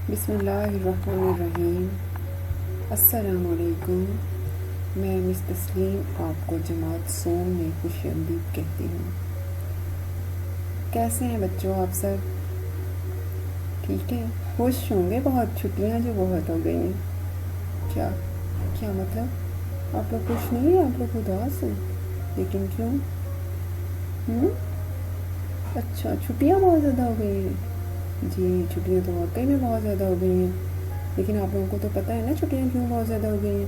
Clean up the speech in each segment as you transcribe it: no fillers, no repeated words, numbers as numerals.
بسم اللہ الرحمن الرحیم۔ السلام علیکم۔ میں مس تسلیم آپ کو جماعت سوم میں خوش آمدید کہتی ہوں۔ کیسے ہیں بچوں آپ سب؟ ٹھیک ہے؟ خوش ہوں گے بہت، چھٹیاں جو بہت ہو گئی ہیں۔ کیا مطلب؟ آپ لوگ خوش نہیں ہیں؟ آپ لوگ اداس ہیں؟ لیکن کیوں؟ اچھا، چھٹیاں بہت زیادہ ہو گئی ہیں۔ جی چھٹیاں تو واقعی میں بہت زیادہ ہو گئی ہیں، لیکن آپ لوگوں کو تو پتہ ہے نا چھٹیاں کیوں بہت زیادہ ہو گئی ہیں؟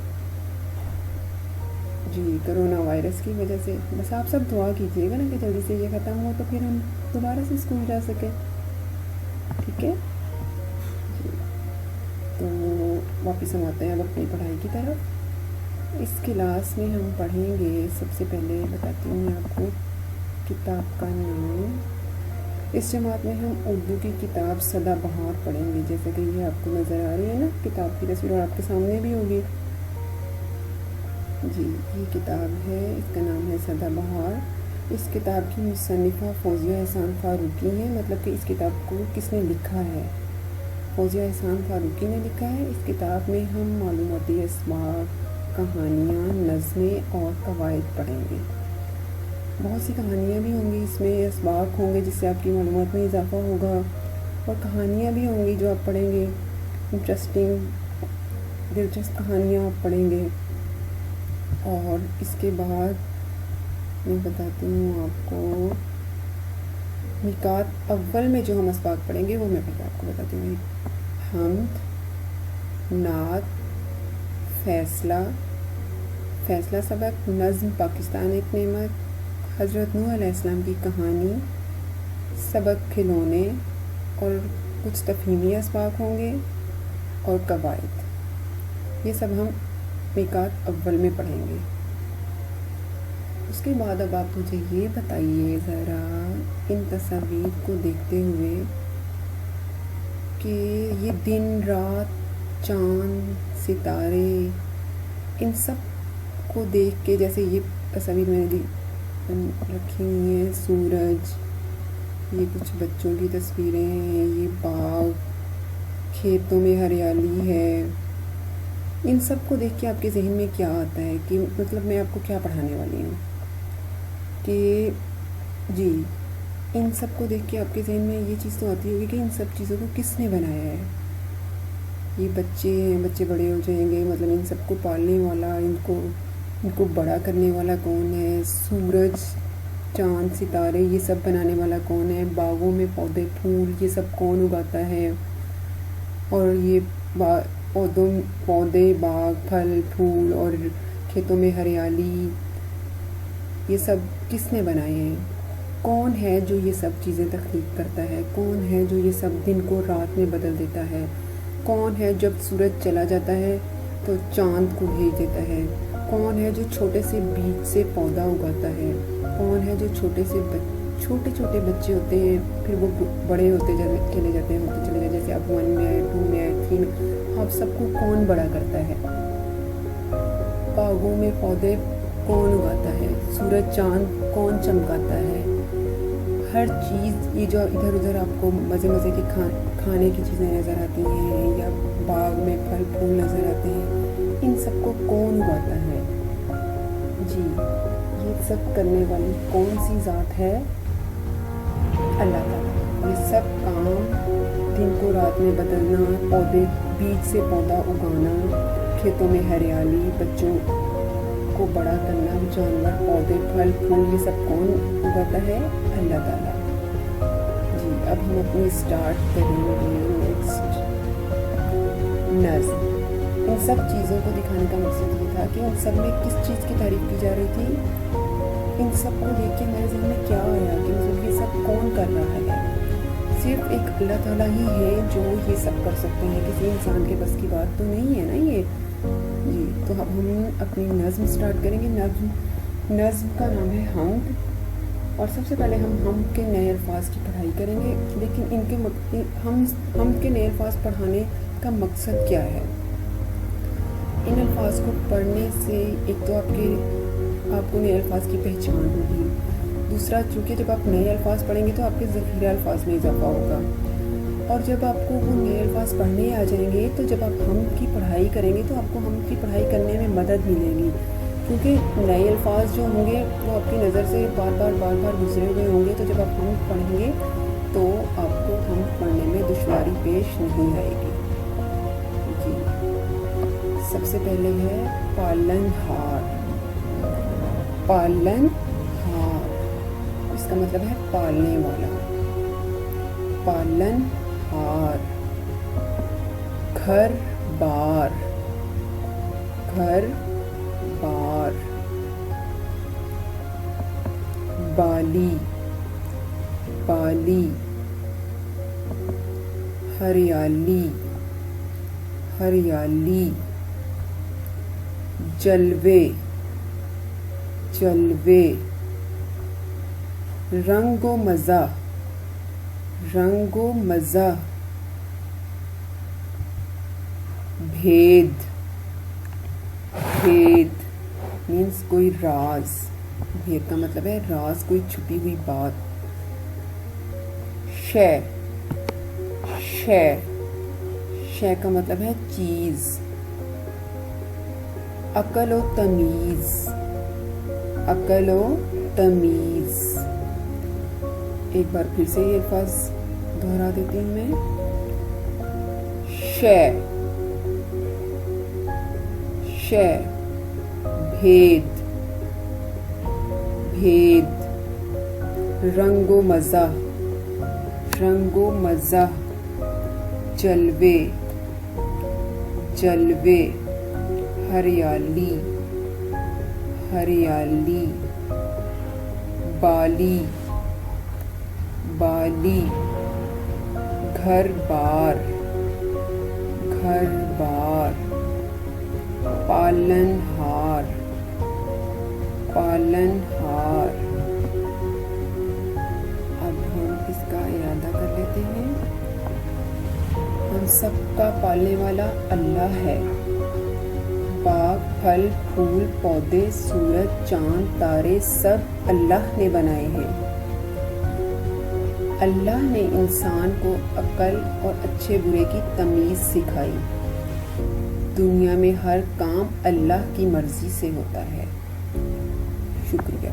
جی کرونا وائرس کی وجہ سے۔ بس آپ سب دعا کیجیے گا نا کہ جلدی سے یہ ختم ہو تو پھر ہم دوبارہ سے اسکول جا سکیں، ٹھیک ہے؟ جی تو واپس ہم آتے ہیں اب اپنی پڑھائی کی طرف۔ اس کلاس میں ہم پڑھیں گے، سب سے پہلے بتاتی ہوں میں آپ کو کتاب کا نام۔ اس جماعت میں ہم اردو کی کتاب سدا بہار پڑھیں گے، جیسے کہ یہ آپ کو نظر آ رہی ہے نا کتاب کی تصویر، اور آپ کے سامنے بھی ہوگی۔ جی یہ کتاب ہے، اس کا نام ہے سدا بہار۔ اس کتاب کی مصنفہ فوزیہ احسان فاروقی ہیں، مطلب کہ اس کتاب کو کس نے لکھا ہے؟ فوزیہ احسان فاروقی نے لکھا ہے۔ اس کتاب میں ہم معلوماتی اسباق، کہانیاں، نظمیں اور قواعد پڑھیں گے۔ بہت سی کہانیاں بھی ہوں گی اس میں، اسباق ہوں گے جس سے آپ کی معلومات میں اضافہ ہوگا، اور کہانیاں بھی ہوں گی جو آپ پڑھیں گے، دلچسپ کہانیاں آپ پڑھیں گے۔ اور اس کے بعد میں بتاتی ہوں آپ کو نکات اول میں جو ہم اسباق پڑھیں گے وہ میں پہلے آپ کو بتاتی ہوں۔ حمد، نعت، فیصلہ سبق، نظم پاکستان ایک نعمت، حضرت نوح علیہ السلام کی کہانی، سبق کھلونے، اور کچھ تفہیمی اسباق ہوں گے، اور قواعد۔ یہ سب ہم نکات اول میں پڑھیں گے۔ اس کے بعد اب آپ مجھے یہ بتائیے ذرا ان تصاویر کو دیکھتے ہوئے کہ یہ دن رات، چاند، ستارے، ان سب کو دیکھ کے، جیسے یہ تصاویر میں نے رکھی ہوئی ہیں، سورج، یہ کچھ بچوں کی تصویریں ہیں، یہ باغ، کھیتوں میں ہریالی ہے، ان سب کو دیکھ کے آپ کے ذہن میں کیا آتا ہے کہ مطلب میں آپ کو کیا پڑھانے والی ہوں؟ کہ جی ان سب کو دیکھ کے آپ کے ذہن میں یہ چیز تو آتی ہوگی کہ ان سب چیزوں کو کس نے بنایا ہے؟ یہ بچے ہیں، بچے بڑے ہو جائیں گے، مطلب ان سب کو پالنے والا، ان کو بڑا کرنے والا کون ہے؟ سورج، چاند، ستارے، یہ سب بنانے والا کون ہے؟ باغوں میں پودے، پھول، یہ سب کون اگاتا ہے؟ اور یہ پودے، باغ، پھل، پھول اور کھیتوں میں ہریالی، یہ سب کس نے بنائے ہیں؟ کون ہے جو یہ سب چیزیں تخلیق کرتا ہے؟ کون ہے جو یہ سب دن کو رات میں بدل دیتا ہے؟ کون ہے جب سورج چلا جاتا ہے تو چاند کو بھیج دیتا ہے؟ کون ہے جو چھوٹے سے بیج سے پودا اگاتا ہے؟ کون ہے جو چھوٹے چھوٹے بچے ہوتے ہیں، پھر وہ بڑے ہوتے چلے جاتے ہیں، جیسے اب 1 میں آئے، 2 میں آئے، 3 میں، آپ سب کو کون بڑا کرتا ہے؟ باغوں میں پودے کون اگاتا ہے؟ سورج چاند کون چمکاتا ہے؟ ہر چیز، یہ جو ادھر ادھر آپ کو مزے کی کھانے کی چیزیں نظر آتی ہیں، یا باغ میں پھل پھول نظر آتے ہیں، ان سب کو کون اگاتا ہے؟ جی یہ سب کرنے والی کون سی ذات ہے؟ اللہ تعالیٰ۔ یہ سب کام، دن کو رات میں بدلنا، پودے، بیج سے پودا اگانا، کھیتوں میں ہریالی، بچوں کو بڑا کرنا، جانور، پودے، پھل پھول، یہ سب کون اگاتا ہے؟ اللہ تعالیٰ۔ جی اب ہم اپنی اسٹارٹ کریں گے نیکسٹ نظم۔ ان سب چیزوں کو دکھانے کا مقصد یہ تھا کہ ان سب میں کس چیز کی تعریف کی جا رہی تھی؟ ان سب کو دیکھ کے میرے ذہن میں کیا آیا کہ مطلب یہ سب کون کر رہا ہے؟ صرف ایک اللہ تعالیٰ ہی ہے جو یہ سب کر سکتے ہیں، کسی انسان کے بس کی بات تو نہیں ہے نا یہ۔ جی تو اب ہم اپنی نظم سٹارٹ کریں گے۔ نظم کا نام ہے حمد، اور سب سے پہلے ہم حمد کے نئے الفاظ کی پڑھائی کریں گے، لیکن حمد کے نئے الفاظ پڑھانے کا مقصد کیا ہے؟ ان الفاظ کو پڑھنے سے ایک تو آپ کو نئے الفاظ کی پہچان ہوگی، دوسرا چونکہ جب آپ نئے الفاظ پڑھیں گے تو آپ کے ذخیرہ الفاظ میں اضافہ ہوگا، اور جب آپ کو وہ نئے الفاظ پڑھنے آ جائیں گے تو جب آپ ہم کی پڑھائی کریں گے تو آپ کو ہم کی پڑھائی کرنے میں مدد ملے گی، کیونکہ نئے الفاظ جو ہوں گے وہ آپ کی نظر سے بار بار گزرے ہوئے ہوں گے، تو جب آپ ہم پڑھیں گے تو آپ کو ہم پڑھنے میں دشواری پیش نہیں آئے گی۔ جی، سب سے پہلے ہے پالن ہار۔ پالن ہار اس کا مطلب ہے پالنے والا۔ پالن ہار۔ گھر بار۔ گھر بار۔ بالی۔ بالی۔ ہریالی۔ ہریالی۔ جلوے۔ جلوے۔ رنگ و مزہ۔ رنگ و مزہ۔ بھید۔ بھید مینس کوئی راز۔ بھید کا مطلب ہے راز، کوئی چھپی ہوئی بات۔ شے۔ شے۔ شے کا مطلب ہے چیز۔ عقل و تمیز۔ عقل و تمیز۔ ایک بار پھر سے یہ الفاظ دہرا دیتی ہوں میں۔ شے۔ شے۔ بھید۔ بھید۔ رنگ و مزہ۔ رنگ و مزہ۔ جلوے۔ جلوے۔ ہریالی۔ ہریالی۔ بالی۔ بالی۔ گھر بار۔ گھر بار۔ پالن ہار۔ پالن ہار۔ اب ہم اس کا ارادہ کر لیتے ہیں۔ ہم سب کا پالنے والا اللہ ہے۔ باغ، پھل، پھول، پودے، سورج، چاند، تارے سب اللہ نے بنائے ہیں۔ اللہ نے انسان کو عقل اور اچھے برے کی تمیز سکھائی۔ دنیا میں ہر کام اللہ کی مرضی سے ہوتا ہے۔ شکریہ۔